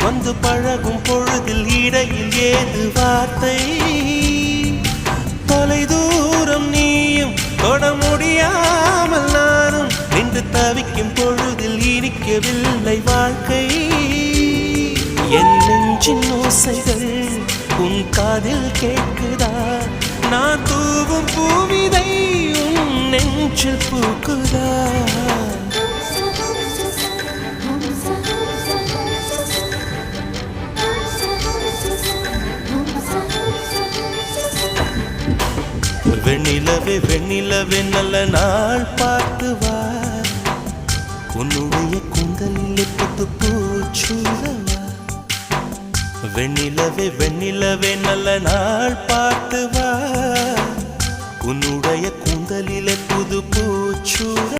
வந்து பழகும் பொழுதில் இடையில் ஏது வார்த்தை தொலை தூரம் நீயும் தொட முடியாமல் நானும் நின்று தவிக்கும் பொழுதில் இனிக்கவில்லை வாழ்க்கை என் நெஞ்சின் ஓசைகள் உன் காதில் கேட்குதா நான் தூவும் பூவிதை உன் நெஞ்சில் பூக்குதா வெண்ணிலவே வெண்ணிலவே நல்ல நாள் பார்த்து வா உன்னுடைய கூந்தலில் புத்து பூச்சூடவா வெண்ணிலவே வெண்ணிலவே நல்ல நாள் பார்த்து வா உன்னுடைய கூந்தலில் புது பூச்சூட